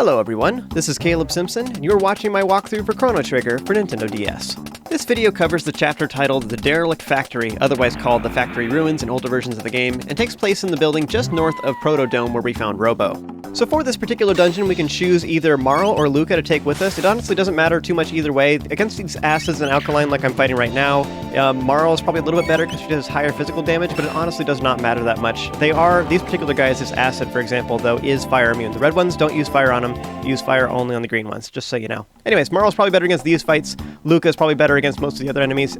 Hello everyone, this is Caleb Simpson, and you're watching my walkthrough for Chrono Trigger for Nintendo DS. This video covers the chapter titled The Derelict Factory, otherwise called The Factory Ruins in older versions of the game, and takes place in the building just north of Proto Dome where we found Robo. So for this particular dungeon, we can choose either Marl or Luca to take with us. It honestly doesn't matter too much either way. Against these acids and alkaline like I'm fighting right now, Marl is probably a little bit better because she does higher physical damage, but it honestly does not matter that much. These particular guys, this acid, for example, though, is fire immune. The red ones don't use fire on them, use fire only on the green ones, just so you know. Anyways, Marl's probably better against these fights. Luca is probably better against most of the other enemies.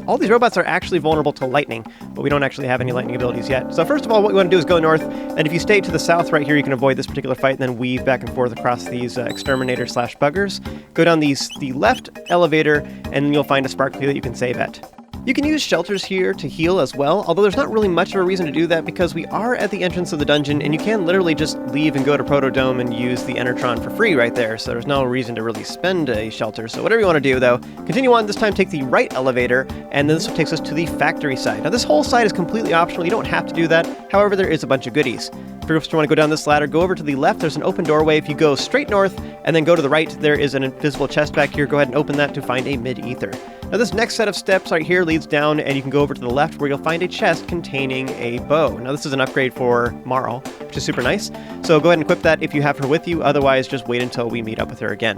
All these robots are actually vulnerable to lightning, but we don't actually have any lightning abilities yet. So first of all, what you want to do is go north, and if you stay to the south right here, you can avoid this particular fight, and then weave back and forth across these exterminator/buggers. Go down the left elevator, and you'll find a spark key that you can save at. You can use shelters here to heal as well, although there's not really much of a reason to do that because we are at the entrance of the dungeon, and you can literally just leave and go to Proto Dome and use the Enertron for free right there, so there's no reason to really spend a shelter. So whatever you want to do, though, continue on. This time take the right elevator, and then this takes us to the factory side. Now this whole side is completely optional, you don't have to do that, however there is a bunch of goodies. First, you want to go down this ladder, go over to the left, there's an open doorway. If you go straight north and then go to the right, there is an invisible chest back here. Go ahead and open that to find a mid-ether. Now this next set of steps right here leads down, and you can go over to the left where you'll find a chest containing a bow. Now this is an upgrade for Marl, which is super nice. So go ahead and equip that if you have her with you, otherwise just wait until we meet up with her again.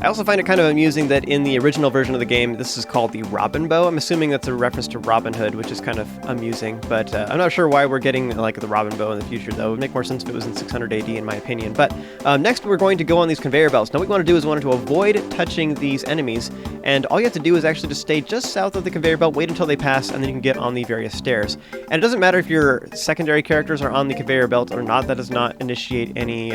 I also find it kind of amusing that in the original version of the game, this is called the Robin Bow. I'm assuming that's a reference to Robin Hood, which is kind of amusing, but I'm not sure why we're getting like the Robin Bow in the future, though. It would make more sense if it was in 600 AD, in my opinion. But next, we're going to go on these conveyor belts. Now, what we want to do is we want to avoid touching these enemies, and all you have to do is actually just stay just south of the conveyor belt, wait until they pass, and then you can get on the various stairs. And it doesn't matter if your secondary characters are on the conveyor belt or not. That does not initiate any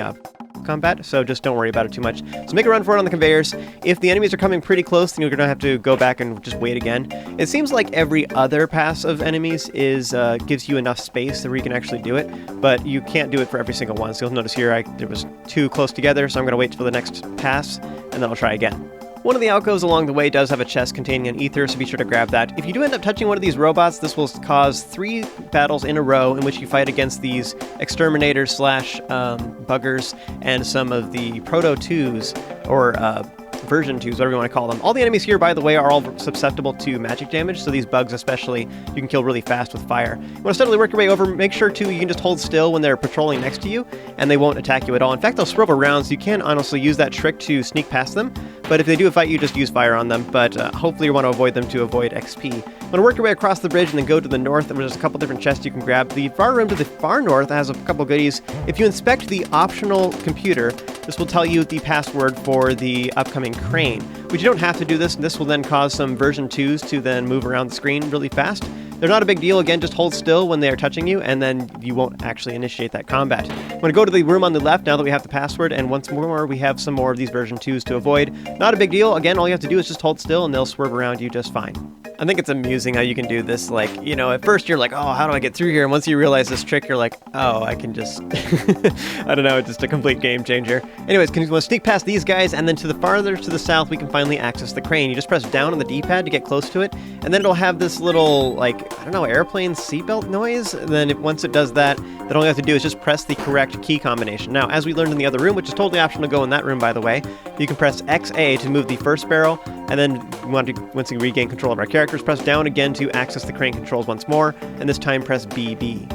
combat, so just don't worry about it too much. So make a run for it on the conveyors. If the enemies are coming pretty close, then you're gonna have to go back and just wait again. It seems like every other pass of enemies gives you enough space where you can actually do it, but you can't do it for every single one. So you'll notice here there was two close together, so I'm gonna wait for the next pass, and then I'll try again. One of the alcoves along the way does have a chest containing an ether, so be sure to grab that. If you do end up touching one of these robots, this will cause 3 battles in a row in which you fight against these exterminators / buggers and some of the Proto 2s, or version 2s, whatever you want to call them. All the enemies here, by the way, are all susceptible to magic damage, so these bugs especially, you can kill really fast with fire. You want to steadily work your way over. Make sure, too, you can just hold still when they're patrolling next to you, and they won't attack you at all. In fact, they'll swerve around, so you can honestly use that trick to sneak past them, but if they do fight you, just use fire on them, but hopefully you want to avoid them to avoid XP. You want to work your way across the bridge and then go to the north, and there's a couple different chests you can grab. The far room to the far north has a couple goodies. If you inspect the optional computer, this will tell you the password for the upcoming crane, which you don't have to do this, and this will then cause some version 2s to then move around the screen really fast. They're not a big deal. Again, just hold still when they are touching you, and then you won't actually initiate that combat. I'm going to go to the room on the left now that we have the password, and once more, we have some more of these version 2s to avoid. Not a big deal. Again, all you have to do is just hold still, and they'll swerve around you just fine. I think it's amusing how you can do this, like, you know, at first you're like, oh, how do I get through here? And once you realize this trick, you're like, oh, I can just, I don't know, it's just a complete game changer. Anyways, can you want to sneak past these guys, and then to the farther to the south, we can finally access the crane. You just press down on the D-pad to get close to it, and then it'll have this little, like, I don't know, airplane seatbelt noise, and then once it does that, then all you have to do is just press the correct key combination. Now, as we learned in the other room, which is totally optional to go in that room, by the way, you can press XA to move the first barrel, and then once you regain control of our characters, press down again to access the crane controls once more, and this time press BB.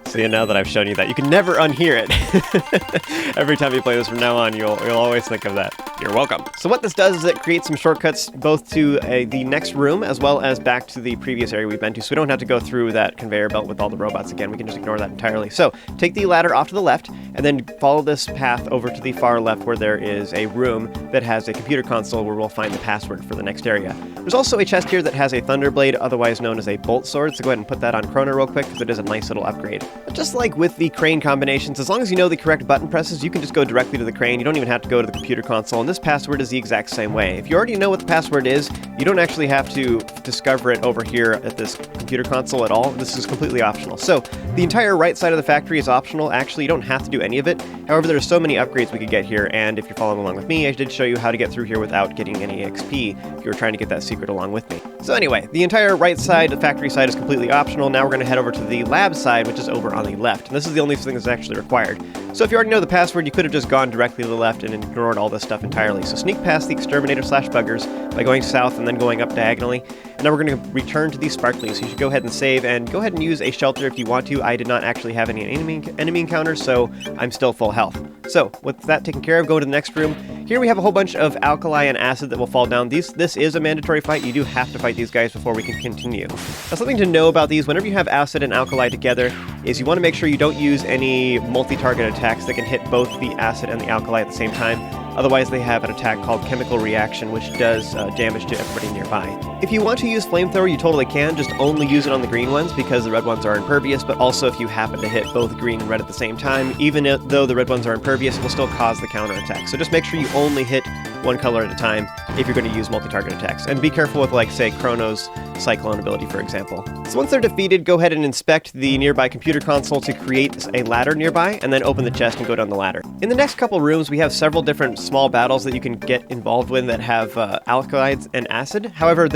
So now that I've shown you that, you can never unhear it. Every time you play this from now on, you'll always think of that. You're welcome. So what this does is it creates some shortcuts both to the next room as well as back to the previous area we've been to, so we don't have to go through that conveyor belt with all the robots again. We can just ignore that entirely. So take the ladder off to the left and then follow this path over to the far left where there is a room that has a computer console where we'll find the password for the next area. There's also a chest here that has a Thunderblade, otherwise known as a Bolt Sword, so go ahead and put that on Chrono real quick because it is a nice little upgrade. But just like with the crane combinations, as long as you know the correct button presses, you can just go directly to the crane. You don't even have to go to the computer console, and this password is the exact same way. If you already know what the password is, you don't actually have to discover it over here at this computer console at all. This is completely optional. So the entire right side of the factory is optional. Actually, you don't have to do any of it. However, there are so many upgrades we could get here, and if you're following along with me, I did show you how to get through here without getting any XP if you were trying to get that secret along with me. So anyway, the entire right side, the factory side, is completely optional. Now we're going to head over to the lab side, which is over on the left. And this is the only thing that's actually required. So if you already know the password, you could have just gone directly to the left and ignored all this stuff entirely. So sneak past the exterminator/buggers by going south and then going up diagonally. And now we're going to return to these sparklies. So you should go ahead and save, and go ahead and use a shelter if you want to. I did not actually have any enemy encounters, so I'm still full health. So with that taken care of, go to the next room. Here we have a whole bunch of alkali and acid that will fall down. This is a mandatory fight. You do have to fight these guys before we can continue. Now, something to know about these, whenever you have acid and alkali together, is you want to make sure you don't use any multi-target attacks that can hit both the acid and the alkali at the same time. Otherwise, they have an attack called Chemical Reaction, which does damage to everybody nearby. If you want to use Flamethrower, you totally can. Just only use it on the green ones, because the red ones are impervious, but also if you happen to hit both green and red at the same time, even though the red ones are impervious, it will still cause the counter attack. So just make sure you only hit one color at a time if you're going to use multi-target attacks. And be careful with, like, say, Chrono's Cyclone ability, for example. So once they're defeated, go ahead and inspect the nearby computer console to create a ladder nearby, and then open the chest and go down the ladder. In the next couple rooms, we have several different small battles that you can get involved with that have alkalides and acid. However,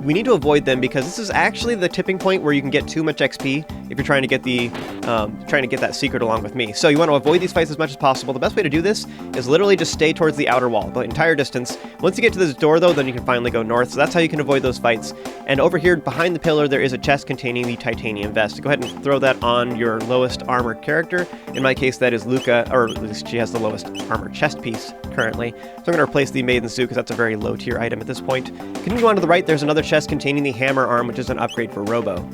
we need to avoid them because this is actually the tipping point where you can get too much XP if you're trying to get that secret along with me. So you want to avoid these fights as much as possible. The best way to do this is literally just stay towards the outer wall, the entire distance. Once you get to this door, though, then you can finally go north. So that's how you can avoid those fights. And over here behind the pillar, there is a chest containing the titanium vest. Go ahead and throw that on your lowest armored character. In my case, that is Luca, or at least she has the lowest armor chest piece currently. So I'm going to replace the Maiden Suit because that's a very low tier item at this point. Continue on to the right, there's another chest containing the hammer arm, which is an upgrade for Robo.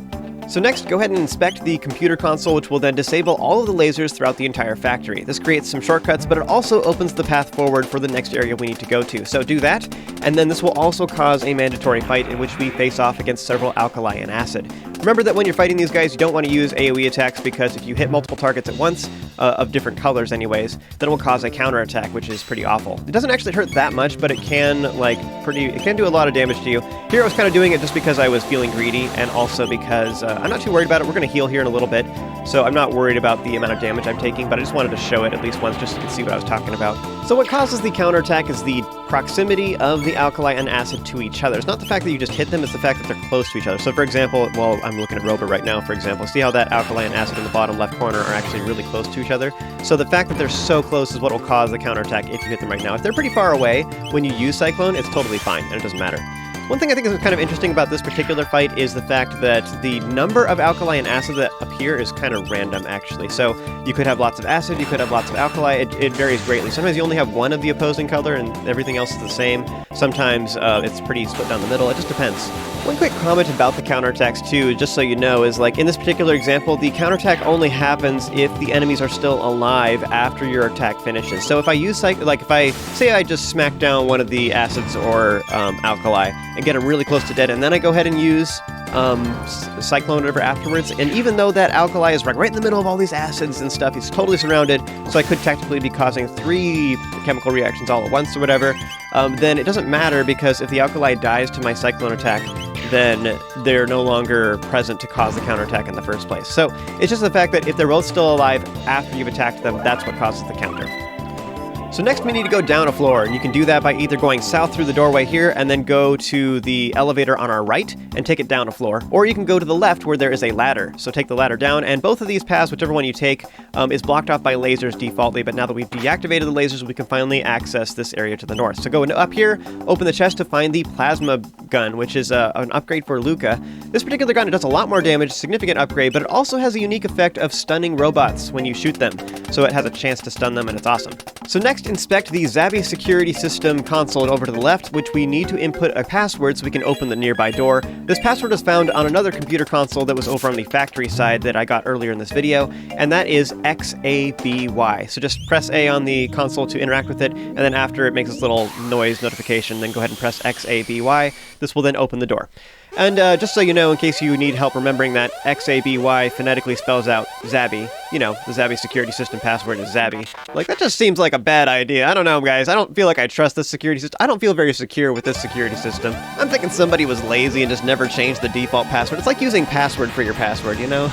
So next, go ahead and inspect the computer console, which will then disable all of the lasers throughout the entire factory. This creates some shortcuts, but it also opens the path forward for the next area we need to go to. So do that, and then this will also cause a mandatory fight in which we face off against several alkali and acid. Remember that when you're fighting these guys, you don't want to use AoE attacks, because if you hit multiple targets at once, of different colors anyways, then it will cause a counter attack, which is pretty awful. It doesn't actually hurt that much, but it can do a lot of damage to you. Here I was kind of doing it just because I was feeling greedy, and also because I'm not too worried about it. We're going to heal here in a little bit, so I'm not worried about the amount of damage I'm taking, but I just wanted to show it at least once just so you can see what I was talking about. So what causes the counterattack is the proximity of the alkali and acid to each other. It's not the fact that you just hit them, it's the fact that they're close to each other. So for example, well, I'm looking at Robo right now, for example. See how that alkali and acid in the bottom left corner are actually really close to each other? So the fact that they're so close is what will cause the counterattack if you hit them right now. If they're pretty far away, when you use Cyclone, it's totally fine, and it doesn't matter. One thing I think is kind of interesting about this particular fight is the fact that the number of alkali and acid that appear is kind of random, actually. So you could have lots of acid, you could have lots of alkali, it varies greatly. Sometimes you only have one of the opposing color and everything else is the same. Sometimes it's pretty split down the middle, it just depends. One quick comment about the counterattacks too, just so you know, is like in this particular example, the counterattack only happens if the enemies are still alive after your attack finishes. So if I use, if I say I just smack down one of the acids or alkali, and get them really close to dead, and then I go ahead and use Cyclone or whatever afterwards, and even though that alkali is right in the middle of all these acids and stuff, he's totally surrounded, so I could technically be causing 3 chemical reactions all at once or whatever, then it doesn't matter, because if the alkali dies to my Cyclone attack, then they're no longer present to cause the counterattack in the first place. So it's just the fact that if they're both still alive after you've attacked them, that's what causes the counter. So next we need to go down a floor, and you can do that by either going south through the doorway here and then go to the elevator on our right and take it down a floor, or you can go to the left where there is a ladder. So take the ladder down, and both of these paths, whichever one you take, is blocked off by lasers defaultly, but now that we've deactivated the lasers, we can finally access this area to the north. So go up here, open the chest to find the plasma gun, which is an upgrade for Luca. This particular gun, it does a lot more damage, significant upgrade, but it also has a unique effect of stunning robots when you shoot them. So it has a chance to stun them, and it's awesome. So next, inspect the Zabby security system console over to the left, which we need to input a password so we can open the nearby door. This password is found on another computer console that was over on the factory side that I got earlier in this video, and that is XABY. So just press A on the console to interact with it, and then after it makes this little noise notification, then go ahead and press XABY. This will then open the door. And just so you know, in case you need help remembering that, XABY phonetically spells out Zabby. You know, the Zabby security system password is Zabby. Like, that just seems like a bad idea. I don't know, guys. I don't feel like I trust this security system. I don't feel very secure with this security system. I'm thinking somebody was lazy and just never changed the default password. It's like using password for your password, you know?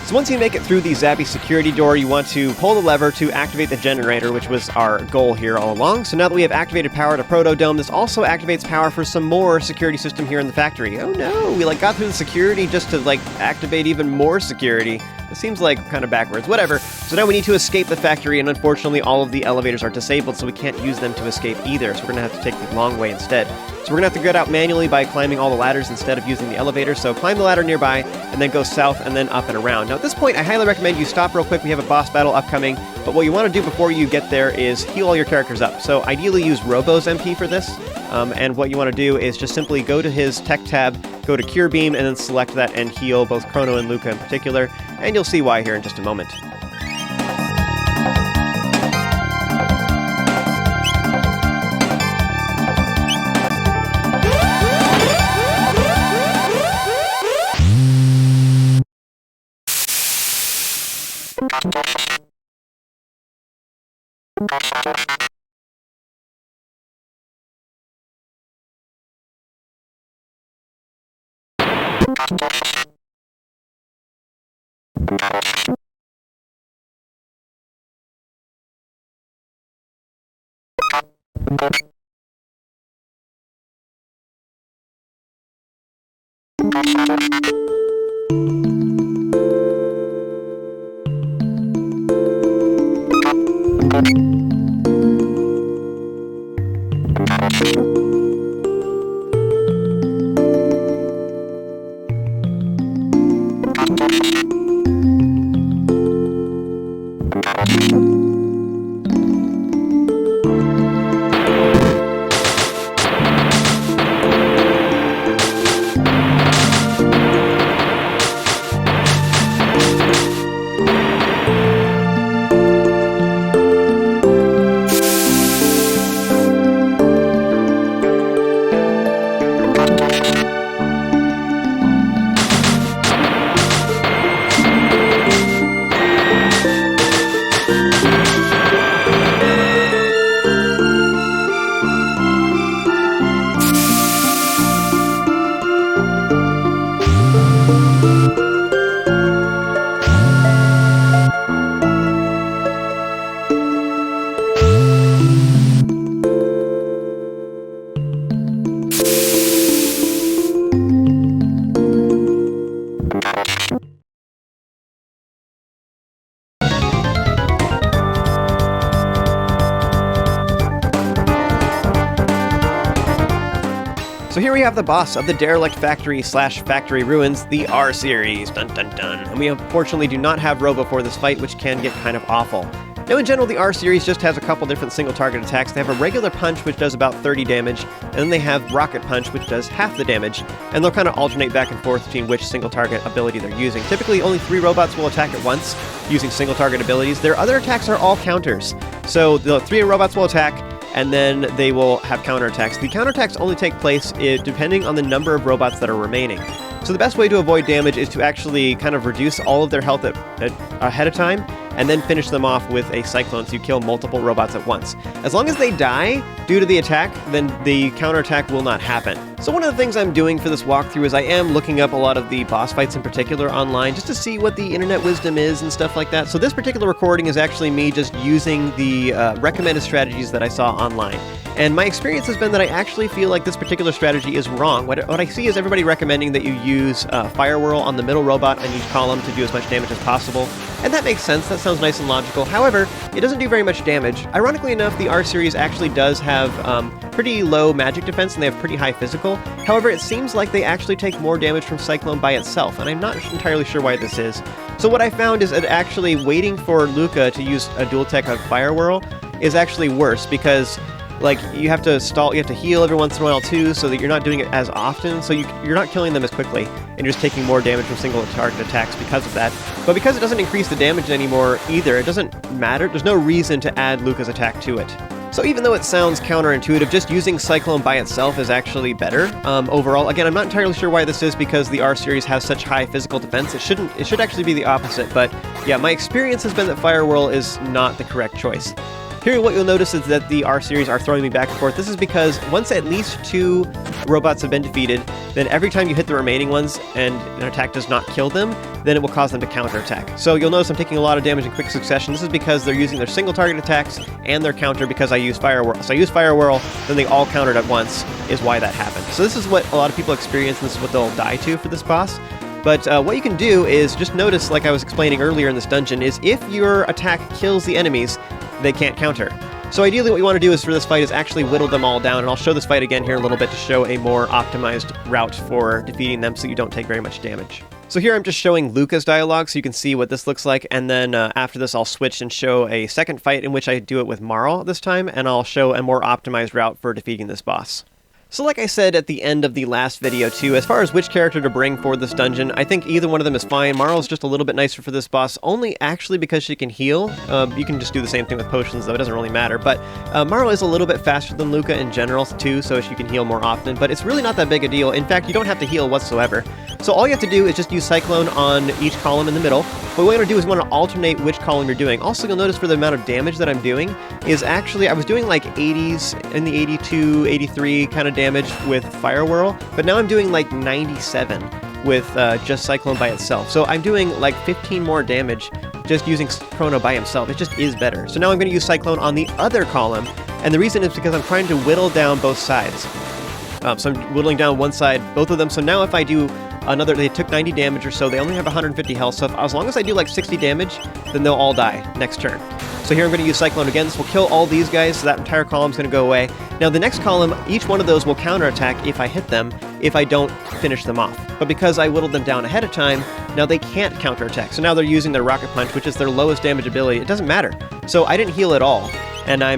So once you make it through the Zabby security door, you want to pull the lever to activate the generator, which was our goal here all along. So now that we have activated power to Proto Dome, this also activates power for some more security system here in the factory. Oh no, we got through the security just to activate even more security. It seems like kind of backwards. Whatever. So now we need to escape the factory, and unfortunately all of the elevators are disabled, so we can't use them to escape either. So we're going to have to take the long way instead. So we're going to have to get out manually by climbing all the ladders instead of using the elevator. So climb the ladder nearby, and then go south and then up and around. Now at this point, I highly recommend you stop real quick. We have a boss battle upcoming, but what you want to do before you get there is heal all your characters up. So ideally use Robo's MP for this, and what you want to do is just simply go to his tech tab, go to Cure Beam, and then select that and heal both Chrono and Luca in particular, and you'll see why here in just a moment. So here we have the boss of the Derelict Factory / Factory Ruins, the R series. Dun dun dun. And we unfortunately do not have Robo for this fight, which can get kind of awful. Now in general, the R series just has a couple different single target attacks. They have a regular punch, which does about 30 damage, and then they have rocket punch, which does half the damage, and they'll kind of alternate back and forth between which single target ability they're using. Typically, only 3 robots will attack at once using single target abilities. Their other attacks are all counters. So the 3 robots will attack, and then they will have counterattacks. The counterattacks only take place depending on the number of robots that are remaining. So the best way to avoid damage is to actually kind of reduce all of their health ahead of time, and then finish them off with a Cyclone so you kill multiple robots at once. As long as they die due to the attack, then the counterattack will not happen. So one of the things I'm doing for this walkthrough is I am looking up a lot of the boss fights in particular online, just to see what the internet wisdom is and stuff like that. So this particular recording is actually me just using the recommended strategies that I saw online. And my experience has been that I actually feel like this particular strategy is wrong. What I see is everybody recommending that you use Fire Whirl on the middle robot on each column to do as much damage as possible. And that makes sense, that sounds nice and logical. However, it doesn't do very much damage. Ironically enough, the R series actually does have pretty low magic defense, and they have pretty high physical. However, it seems like they actually take more damage from Cyclone by itself, and I'm not entirely sure why this is. So what I found is that actually waiting for Luca to use a dual tech of Fire Whirl is actually worse, because like you have to stall, you have to heal every once in a while too, so that you're not doing it as often, so you're not killing them as quickly, and you're just taking more damage from single target attacks because of that. But because it doesn't increase the damage anymore either, it doesn't matter. There's no reason to add Luca's attack to it. So even though it sounds counterintuitive, just using Cyclone by itself is actually better overall. Again, I'm not entirely sure why this is, because the R series has such high physical defense. It should actually be the opposite, but yeah, my experience has been that Fire Whirl is not the correct choice. Here, what you'll notice is that the R series are throwing me back and forth. This is because once at least 2 robots have been defeated, then every time you hit the remaining ones and an attack does not kill them, then it will cause them to counterattack. So you'll notice I'm taking a lot of damage in quick succession. This is because they're using their single target attacks and their counter, because I use Fire Whirl. So I use Fire Whirl, then they all countered at once, is why that happened. So this is what a lot of people experience, and this is what they'll die to for this boss. But what you can do is just notice, like I was explaining earlier in this dungeon, is if your attack kills the enemies, they can't counter. So ideally what you want to do is for this fight is actually whittle them all down, and I'll show this fight again here in a little bit to show a more optimized route for defeating them so you don't take very much damage. So here I'm just showing Luca's dialogue so you can see what this looks like, and then after this I'll switch and show a second fight in which I do it with Marl this time, and I'll show a more optimized route for defeating this boss. So like I said at the end of the last video too, as far as which character to bring for this dungeon, I think either one of them is fine. Marl's just a little bit nicer for this boss, only actually because she can heal. You can just do the same thing with potions though, it doesn't really matter. But Marl is a little bit faster than Luca in general too, so she can heal more often, but it's really not that big a deal. In fact, you don't have to heal whatsoever. So all you have to do is just use Cyclone on each column in the middle. But what you want to do is you want to alternate which column you're doing. Also, you'll notice for the amount of damage that I'm doing is actually, I was doing like 80s in the 82, 83 kind of damage with Fire Whirl, but now I'm doing like 97 with just Cyclone by itself. So I'm doing like 15 more damage just using Chrono by himself. It just is better. So now I'm going to use Cyclone on the other column, and the reason is because I'm trying to whittle down both sides. So I'm whittling down one side, both of them. So now if I do another, they took 90 damage or so, they only have 150 health, so as long as I do like 60 damage, then they'll all die next turn. So here I'm going to use Cyclone again. This will kill all these guys, so that entire column is going to go away. Now the next column, each one of those will counterattack if I hit them, if I don't finish them off. But because I whittled them down ahead of time, now they can't counterattack. So now they're using their Rocket Punch, which is their lowest damage ability. It doesn't matter. So I didn't heal at all, and I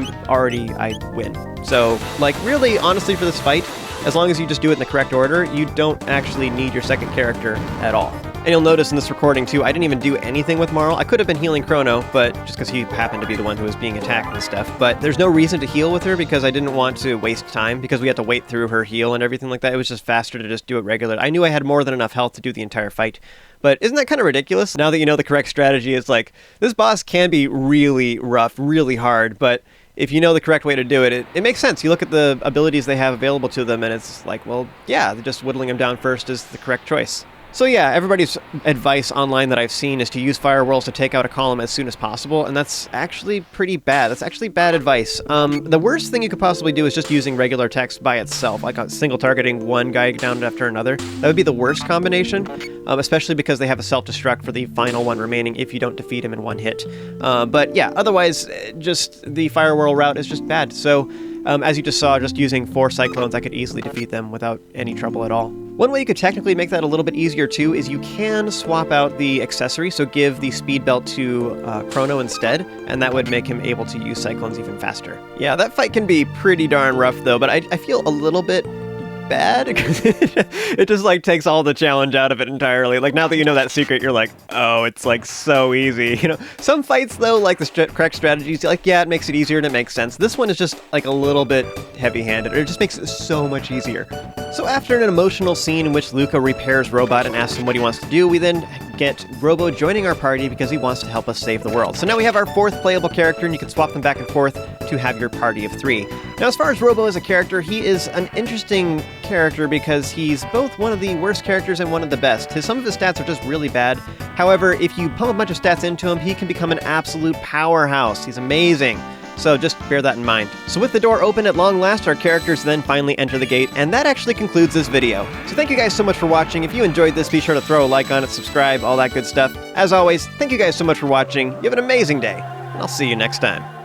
win. So, like, really, honestly, for this fight, as long as you just do it in the correct order, you don't actually need your second character at all. And you'll notice in this recording, too, I didn't even do anything with Marl. I could have been healing Chrono, but just because he happened to be the one who was being attacked and stuff. But there's no reason to heal with her because I didn't want to waste time because we had to wait through her heal and everything like that. It was just faster to just do it regular. I knew I had more than enough health to do the entire fight. But isn't that kind of ridiculous? Now that you know the correct strategy, it's like, this boss can be really rough, really hard, but if you know the correct way to do it, it makes sense. You look at the abilities they have available to them, and it's like, well, yeah, just whittling them down first is the correct choice. So yeah, everybody's advice online that I've seen is to use Fire Whirls to take out a column as soon as possible, and that's actually pretty bad. That's actually bad advice. The worst thing you could possibly do is just using regular text by itself, like single targeting one guy down after another. That would be the worst combination, especially because they have a self-destruct for the final one remaining if you don't defeat him in one hit. But yeah, otherwise, just the Fire Whirl route is just bad. So as you just saw, just using 4 Cyclones, I could easily defeat them without any trouble at all. One way you could technically make that a little bit easier too is you can swap out the accessory, so give the speed belt to Chrono instead, and that would make him able to use Cyclones even faster. Yeah, that fight can be pretty darn rough though, but I feel a little bit bad because it just like takes all the challenge out of it entirely. Like now that you know that secret, you're like, oh, it's like so easy. You know, some fights though, like the correct strategies, like yeah, it makes it easier and it makes sense. This one is just like a little bit heavy-handed. It just makes it so much easier. So after an emotional scene in which Luca repairs Robot and asks him what he wants to do, we then get Robo joining our party because he wants to help us save the world. So now we have our 4th playable character, and you can swap them back and forth to have your party of 3. Now as far as Robo as a character, he is an interesting character because he's both one of the worst characters and one of the best. Some of his stats are just really bad. However, if you pump a bunch of stats into him, he can become an absolute powerhouse. He's amazing. So just bear that in mind. So with the door open at long last, our characters then finally enter the gate, and that actually concludes this video. So thank you guys so much for watching. If you enjoyed this, be sure to throw a like on it, subscribe, all that good stuff. As always, thank you guys so much for watching. You have an amazing day, and I'll see you next time.